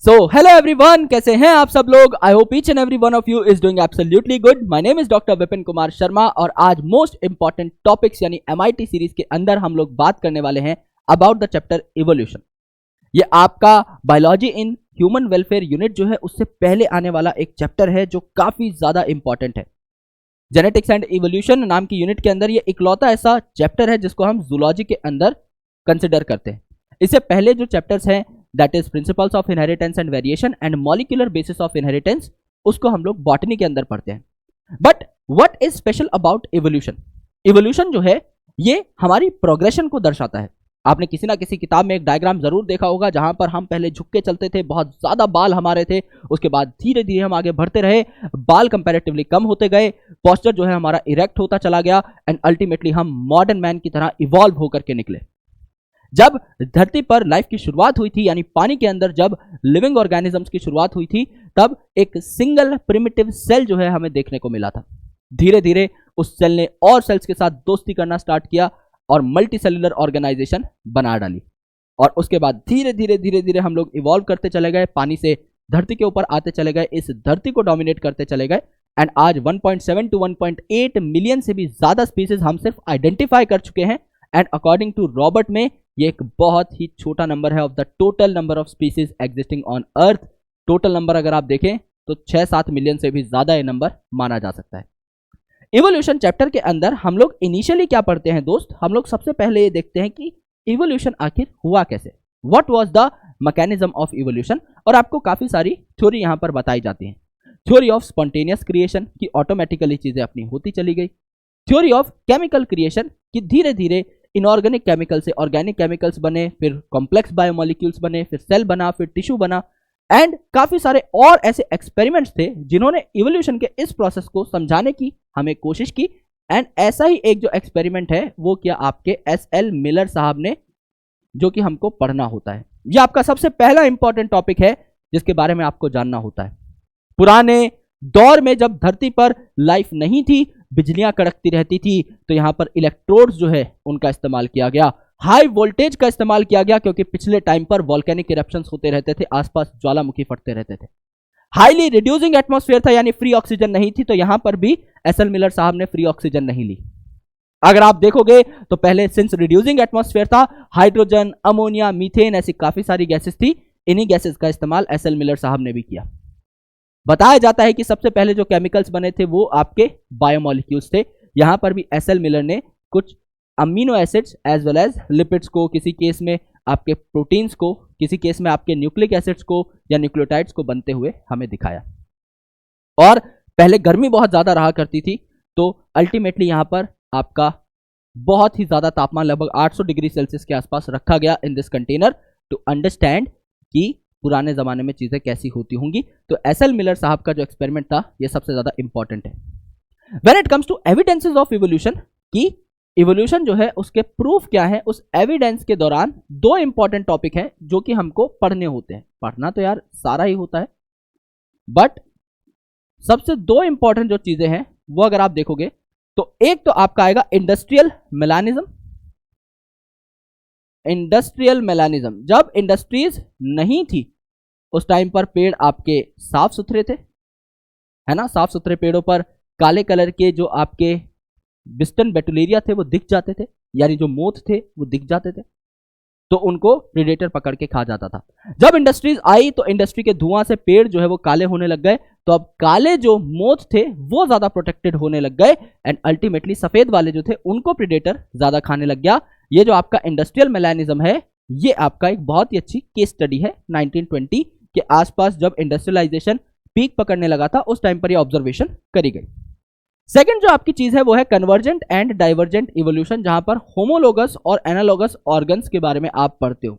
So hello everyone, कैसे हैं आप सब लोग। I hope each and every one of you is doing absolutely good. My name is doctor Vipin Kumar Sharma और आज मोस्ट इंपॉर्टेंट टॉपिक्स यानी MIT सीरीज के अंदर हम लोग बात करने वाले हैं अबाउट द चैप्टर इवोल्यूशन। ये आपका biology in human welfare unit जो है उससे पहले आने वाला एक चैप्टर है जो काफी ज्यादा इंपॉर्टेंट है। जेनेटिक्स एंड इवोल्यूशन नाम की यूनिट के अंदर ये इकलौता ऐसा चैप्टर है जिसको हम जूलॉजी के अंदर कंसिडर करते हैं। इससे पहले जो चैप्टर्स हैं that is principles of inheritance and variation and molecular basis of inheritance, उसको हम लोग बॉटनी के अंदर पढ़ते हैं। But what is special about evolution? Evolution जो है ये हमारी प्रोग्रेशन को दर्शाता है। आपने किसी ना किसी किताब में एक डायग्राम जरूर देखा होगा जहां पर हम पहले झुक के चलते थे, बहुत ज्यादा बाल हमारे थे, उसके बाद धीरे धीरे हम आगे बढ़ते रहे, बाल कंपैरेटिवली कम होते गए, पोस्चर जो है हमारा इरेक्ट होता चला गया एंड अल्टीमेटली हम मॉडर्न मैन की तरह इवॉल्व होकर के निकले। जब धरती पर लाइफ की शुरुआत हुई थी यानी पानी के अंदर जब लिविंग ऑर्गेनिजम्स की शुरुआत हुई थी तब एक सिंगल प्रिमिटिव सेल जो है हमें देखने को मिला था। धीरे धीरे उस सेल ने और सेल्स के साथ दोस्ती करना स्टार्ट किया और मल्टी सेलुलर ऑर्गेनाइजेशन बना डाली और उसके बाद धीरे धीरे हम लोग इवॉल्व करते चले गए, पानी से धरती के ऊपर आते चले गए, इस धरती को डोमिनेट करते चले गए एंड आज 1.7 to 1.8 मिलियन से भी ज्यादा स्पीसीज हम सिर्फ आइडेंटिफाई कर चुके हैं एंड अकॉर्डिंग टू रॉबर्ट में ये एक बहुत ही छोटा नंबर है of the total number of species existing on earth. Total number अगर आप देखें तो 6-7 मिलियन से भी ज्यादा ये नंबर माना जा सकता है। इवोल्यूशन चैप्टर के अंदर हम लोग इनिशियली क्या पढ़ते हैं दोस्त? हम लोग सबसे पहले ये देखते हैं कि इवोल्यूशन आखिर हुआ कैसे, what was the mechanism of evolution. और आपको काफी सारी थ्योरी यहां पर बताई जाती है। थ्योरी ऑफ स्पॉन्टेनियस क्रिएशन की ऑटोमेटिकली चीजें अपनी होती चली गई। थ्योरी ऑफ केमिकल क्रिएशन की धीरे धीरे इनऑर्गेनिक केमिकल से ऑर्गेनिक केमिकल्स बने, फिर कॉम्प्लेक्स बायोमोलिक्यूल्स बने, फिर सेल बना, फिर टिश्यू बना एंड काफी सारे और ऐसे एक्सपेरिमेंट्स थे जिन्होंने इवोल्यूशन के इस प्रोसेस को समझाने की हमें कोशिश की। एंड ऐसा ही एक जो एक्सपेरिमेंट है वो किया आपके SL मिलर साहब ने, जो कि हमको पढ़ना होता है। ये आपका सबसे पहला इंपॉर्टेंट टॉपिक है जिसके बारे में आपको जानना होता है। पुराने दौर में जब धरती पर लाइफ नहीं थी, बिजलियां कड़कती रहती थी, तो यहां पर इलेक्ट्रोड्स जो है उनका इस्तेमाल किया गया, हाई वोल्टेज का इस्तेमाल किया गया क्योंकि पिछले टाइम पर वॉल्केनिक इरप्शंस होते रहते थे, आसपास ज्वालामुखी फटते रहते थे। हाईली रिड्यूसिंग एटमॉस्फेयर था यानी फ्री ऑक्सीजन नहीं थी, तो यहां पर भी SL मिलर साहब ने फ्री ऑक्सीजन नहीं ली। अगर आप देखोगे तो पहले सिंस रिड्यूसिंग एटमॉस्फेयर था, हाइड्रोजन, अमोनिया, मीथेन ऐसी काफी सारी गैसेस थी, इन्हीं गैसेस का इस्तेमाल SL मिलर साहब ने भी किया। बताया जाता है कि सबसे पहले जो केमिकल्स बने थे वो आपके बायोमोलिक्यूल्स थे। यहां पर भी SL मिलर ने कुछ amino acids as well as lipids को, किसी केस में आपके प्रोटीन्स को, किसी केस में आपके न्यूक्लिक एसिड्स को या न्यूक्लियोटाइड्स को बनते हुए हमें दिखाया। और पहले गर्मी बहुत ज्यादा रहा करती थी, तो अल्टीमेटली यहां पर आपका बहुत ही ज्यादा तापमान लगभग 800 डिग्री सेल्सियस के आसपास रखा गया in this container to understand कि पुराने जमाने में चीजें कैसी होती होंगी। तो SL मिलर साहब का जो एक्सपेरिमेंट था ये सबसे ज्यादा इंपॉर्टेंट है। When it comes to evidences of evolution, कि इवोल्यूशन जो है उसके प्रूफ क्या है, उस एविडेंस के दौरान दो इंपॉर्टेंट टॉपिक हैं जो कि हमको पढ़ने होते हैं। पढ़ना तो यार सारा ही होता है, बट सबसे दो इंपॉर्टेंट जो चीजें हैं वो अगर आप देखोगे तो एक तो आपका आएगा इंडस्ट्रियल मेलानिज्म। इंडस्ट्रियल मेलानिज्म, जब इंडस्ट्रीज नहीं थी उस टाइम पर पेड़ आपके साफ सुथरे थे, है ना। साफ सुथरे पेड़ों पर काले कलर के जो आपके बिस्टन बेटुलेरिया थे वो दिख जाते थे, यानी जो मोथ थे वो दिख जाते थे, तो उनको प्रेडेटर पकड़ के खा जाता था। जब इंडस्ट्रीज आई तो इंडस्ट्री के धुआं से पेड़ जो है वो काले होने लग गए, तो अब काले जो मोथ थे वो ज्यादा प्रोटेक्टेड होने लग गए एंड अल्टीमेटली सफेद वाले जो थे उनको प्रेडेटर ज्यादा खाने लग गया। ये जो आपका इंडस्ट्रियल मेलानिज्म है ये आपका एक बहुत ही अच्छी केस स्टडी है। 1920 के आसपास जब इंडस्ट्रियलाइजेशन पीक पकड़ने लगा था उस टाइम पर ये ऑब्जर्वेशन करी गई। सेकंड जो आपकी चीज है वो है कन्वर्जेंट एंड डाइवर्जेंट इवोल्यूशन, जहां पर होमोलोगस और एनालोगस ऑर्गन्स के बारे में आप पढ़ते हो।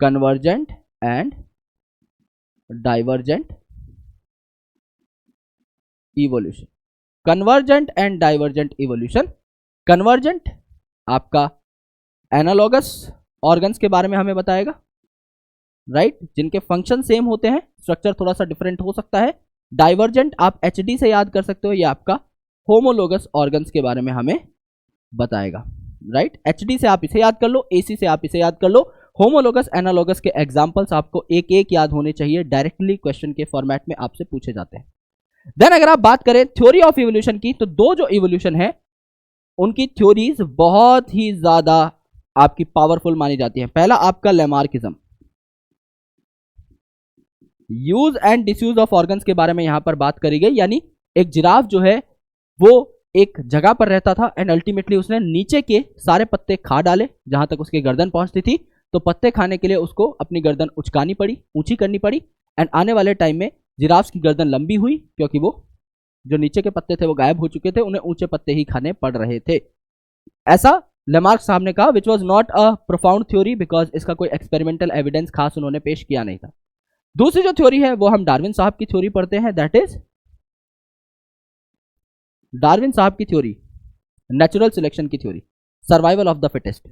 Convergent and divergent evolution, convergent and divergent evolution. Convergent आपका एनालोगस ऑर्गन्स के बारे में हमें बताएगा, राइट, जिनके फंक्शन सेम होते हैं, स्ट्रक्चर थोड़ा सा डिफरेंट हो सकता है। डाइवर्जेंट आप HD से याद कर सकते हो, ये आपका होमोलोगस ऑर्गन्स के बारे में हमें बताएगा, राइट। HD से आप इसे याद कर लो, AC से आप इसे याद कर लो, होमोलोगस एनालोगस के एग्जांपल्स आपको एक एक याद होने चाहिए, डायरेक्टली क्वेश्चन के फॉर्मेट में आपसे पूछे जाते हैं। देन अगर आप बात करें थ्योरी ऑफ इवोल्यूशन की, तो दो जो इवोल्यूशन है उनकी थ्योरीज बहुत ही ज्यादा आपकी पावरफुल मानी जाती है। पहला आपका Lamarckism, use and disuse of organs के बारे में यहां पर बात करी गई। यानी एक जिराफ जो है वो एक जगह पर रहता था एंड अल्टीमेटली उसने नीचे के सारे पत्ते खा डाले जहां तक उसकी गर्दन पहुंचती थी, तो पत्ते खाने के लिए उसको अपनी गर्दन उचकानी पड़ी, ऊंची करनी पड़ी, एंड आने वाले टाइम में जिराफ की गर्दन लंबी हुई क्योंकि वो जो नीचे के पत्ते थे वो गायब हो चुके थे, उन्हें ऊंचे पत्ते ही खाने पड़ रहे थे। ऐसा लेमार्क साहब ने कहा, which was not a profound theory because इसका कोई एक्सपेरिमेंटल एविडेंस खास उन्होंने पेश किया नहीं था। दूसरी जो थ्योरी है वो हम डार्विन साहब की थ्योरी पढ़ते हैं, दैट इज डार्विन साहब की थ्योरी, नेचुरल सिलेक्शन की theory, survival of the fittest.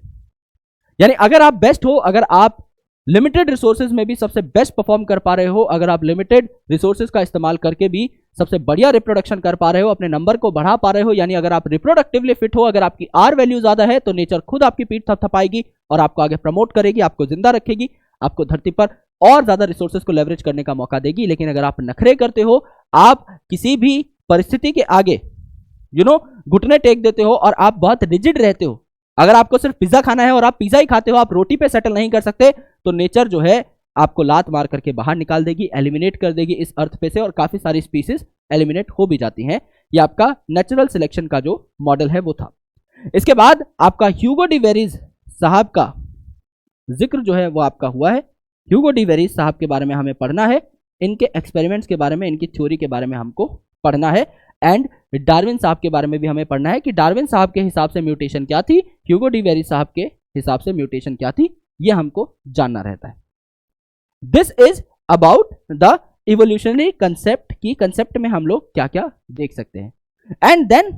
यानी अगर आप बेस्ट हो, अगर आप लिमिटेड रिसोर्सेज में भी सबसे बेस्ट परफॉर्म कर पा रहे हो, अगर आप लिमिटेड रिसोर्सेज का इस्तेमाल करके भी सबसे बढ़िया रिप्रोडक्शन कर पा रहे हो, अपने नंबर को बढ़ा पा रहे हो, यानी अगर आप रिप्रोडक्टिवली फिट हो, अगर आपकी आर वैल्यू ज्यादा है, तो नेचर खुद आपकी पीठ थपथपाएगी और आपको आगे प्रमोट करेगी, आपको जिंदा रखेगी, आपको धरती पर और ज्यादा रिसोर्सेज को लेवरेज करने का मौका देगी। लेकिन अगर आप नखरे करते हो, आप किसी भी परिस्थिति के आगे घुटने टेक देते हो और आप बहुत रिजिड रहते हो, अगर आपको सिर्फ पिज्जा खाना है और आप पिज्जा ही खाते हो, आप रोटी पे सेटल नहीं कर सकते, तो नेचर जो है आपको लात मार करके बाहर निकाल देगी, एलिमिनेट कर देगी इस अर्थ पे से, और काफी सारी स्पीसीज एलिमिनेट हो भी जाती हैं। ये आपका नेचुरल सिलेक्शन का जो मॉडल है वो था। इसके बाद आपका ह्यूगो डी वेरीज साहब का जिक्र जो है वो आपका हुआ है। ह्यूगो डी वेरीज साहब के बारे में हमें पढ़ना है, इनके एक्सपेरिमेंट्स के बारे में, इनकी थ्योरी के बारे में हमको पढ़ना है, एंड डार्विन साहब के बारे में भी हमें पढ़ना है कि डार्विन साहब के हिसाब से म्यूटेशन क्या थी, ह्यूगो डी वेरीज साहब के हिसाब से म्यूटेशन क्या थी, ये हमको जानना रहता है। This is about the evolutionary concept की कंसेप्ट में हम लोग क्या क्या देख सकते हैं। And then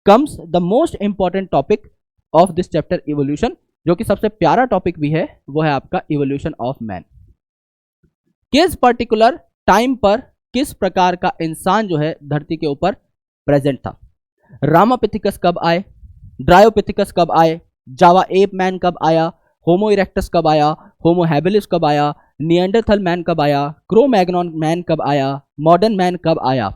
comes the most important topic of this chapter evolution, जो कि सबसे प्यारा टॉपिक भी है, वो है आपका इवोल्यूशन ऑफ मैन। किस पर्टिकुलर टाइम पर किस प्रकार का इंसान जो है धरती के ऊपर प्रेजेंट था। रामापिथिकस कब आए, ड्रायोपिथिकस कब आए, जावा एप मैन कब आया, होमो इरेक्टस कब आया, होमो हैबिलिस कब आया, निएंडरथल मैन कब आया, क्रो-मैग्नॉन मैन कब आया, मॉडर्न मैन कब आया,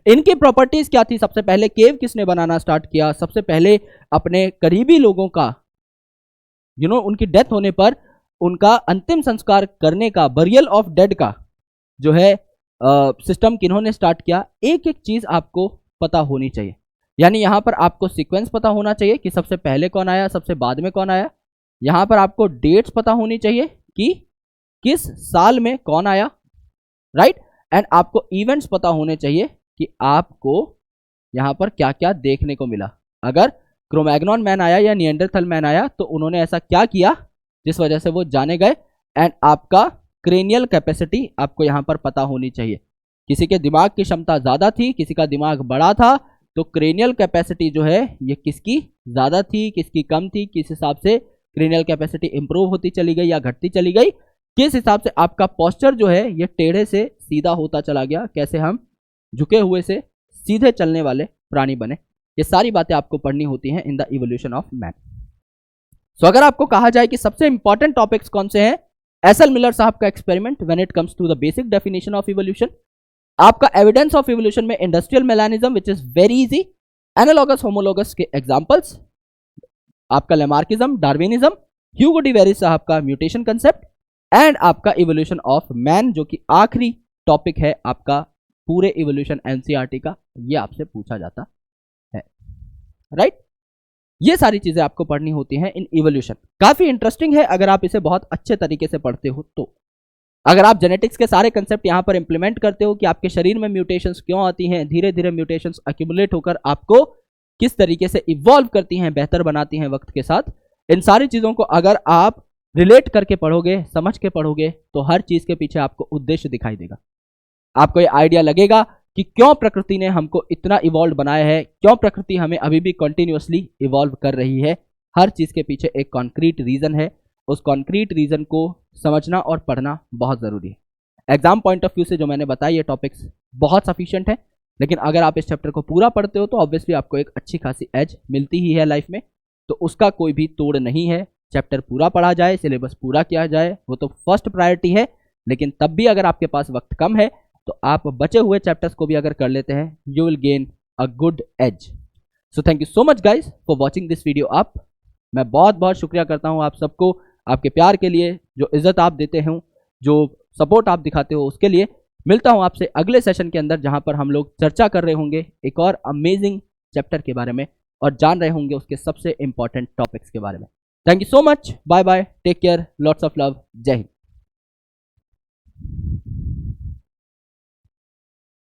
इनकी प्रॉपर्टीज क्या थी, सबसे पहले केव किसने बनाना स्टार्ट किया, सबसे पहले अपने करीबी लोगों का उनकी डेथ होने पर उनका अंतिम संस्कार करने का, बरियल ऑफ डेड का जो है सिस्टम किन्होंने स्टार्ट किया, एक एक चीज आपको पता होनी चाहिए। यानी यहां पर आपको सीक्वेंस पता होना चाहिए कि सबसे पहले कौन आया, सबसे बाद में कौन आया, यहां पर आपको डेट्स पता होनी चाहिए कि किस साल में कौन आया, राइट, एंड आपको इवेंट्स पता होने चाहिए कि आपको यहां पर क्या क्या देखने को मिला। अगर क्रोमैग्नॉन मैन आया या निएंडरथल मैन आया तो उन्होंने ऐसा क्या किया जिस वजह से वो जाने गए, एंड आपका क्रेनियल कैपेसिटी आपको यहां पर पता होनी चाहिए। किसी के दिमाग की क्षमता ज्यादा थी, किसी का दिमाग बड़ा था, तो क्रेनियल कैपेसिटी जो है ये किसकी ज्यादा थी, किसकी कम थी, किस हिसाब से क्रेनियल कैपेसिटी इंप्रूव होती चली गई या घटती चली गई, किस हिसाब से आपका पोस्चर जो है ये टेढ़े से सीधा होता चला गया, कैसे हम झुके हुए से सीधे चलने वाले प्राणी बने, ये सारी बातें आपको पढ़नी होती हैं in the evolution of man. So अगर आपको कहा जाए कि सबसे इंपॉर्टेंट टॉपिक्स कौन से हैं, एसएल मिलर साहब का experiment when it comes to the basic definition of evolution, आपका एविडेंस ऑफ इवोल्यूशन में industrial melanism which is very easy, analogous homologous के एग्जांपल्स, आपका Lamarckism, Darwinism, Hugo de Vries साहब का म्यूटेशन कंसेप्ट, एंड आपका evolution of man जो कि आखिरी टॉपिक है आपका पूरे इवोल्यूशन एनसीईआरटी का, ये आपसे पूछा जाता है, राइट। ये सारी चीजें आपको पढ़नी होती हैं इन इवोल्यूशन। काफी इंटरेस्टिंग है अगर आप इसे बहुत अच्छे तरीके से पढ़ते हो तो। अगर आप जेनेटिक्स के सारे कंसेप्ट यहां पर इंप्लीमेंट करते हो कि आपके शरीर में म्यूटेशंस क्यों आती हैं, धीरे धीरे म्यूटेशंस एक्यूमुलेट होकर आपको किस तरीके से इवॉल्व करती हैं, बेहतर बनाती हैं वक्त के साथ, इन सारी चीजों को अगर आप रिलेट करके पढ़ोगे, समझ के पढ़ोगे, तो हर चीज के पीछे आपको उद्देश्य दिखाई देगा। आपको ये आइडिया लगेगा कि क्यों प्रकृति ने हमको इतना इवॉल्व बनाया है, क्यों प्रकृति हमें अभी भी कंटिन्यूअसली इवॉल्व कर रही है। हर चीज के पीछे एक कॉन्क्रीट रीजन है, उस कॉन्क्रीट रीजन को समझना और पढ़ना बहुत जरूरी है। एग्जाम पॉइंट ऑफ व्यू से जो मैंने बताया ये टॉपिक्स बहुत सफिशिएंट है, लेकिन अगर आप इस चैप्टर को पूरा पढ़ते हो तो ऑब्वियसली आपको एक अच्छी खासी एज मिलती ही है लाइफ में, तो उसका कोई भी तोड़ नहीं है। चैप्टर पूरा पढ़ा जाए, सिलेबस पूरा किया जाए, वो तो फर्स्ट प्रायोरिटी है। लेकिन तब भी अगर आपके पास वक्त कम है तो आप बचे हुए चैप्टर्स को भी अगर कर लेते हैं, you will gain a good edge. So thank you so much guys for watching this video up. मैं बहुत बहुत शुक्रिया करता हूँ आप सबको, आपके प्यार के लिए, जो इज्जत आप देते हो, जो सपोर्ट आप दिखाते हो, उसके लिए। मिलता हूँ आपसे अगले सेशन के अंदर, जहां पर हम लोग चर्चा कर रहे होंगे एक और अमेजिंग चैप्टर के बारे में और जान रहे होंगे उसके सबसे इंपॉर्टेंट टॉपिक्स के बारे में। Thank you so much, bye bye, take care, lots of love, जय हिंद।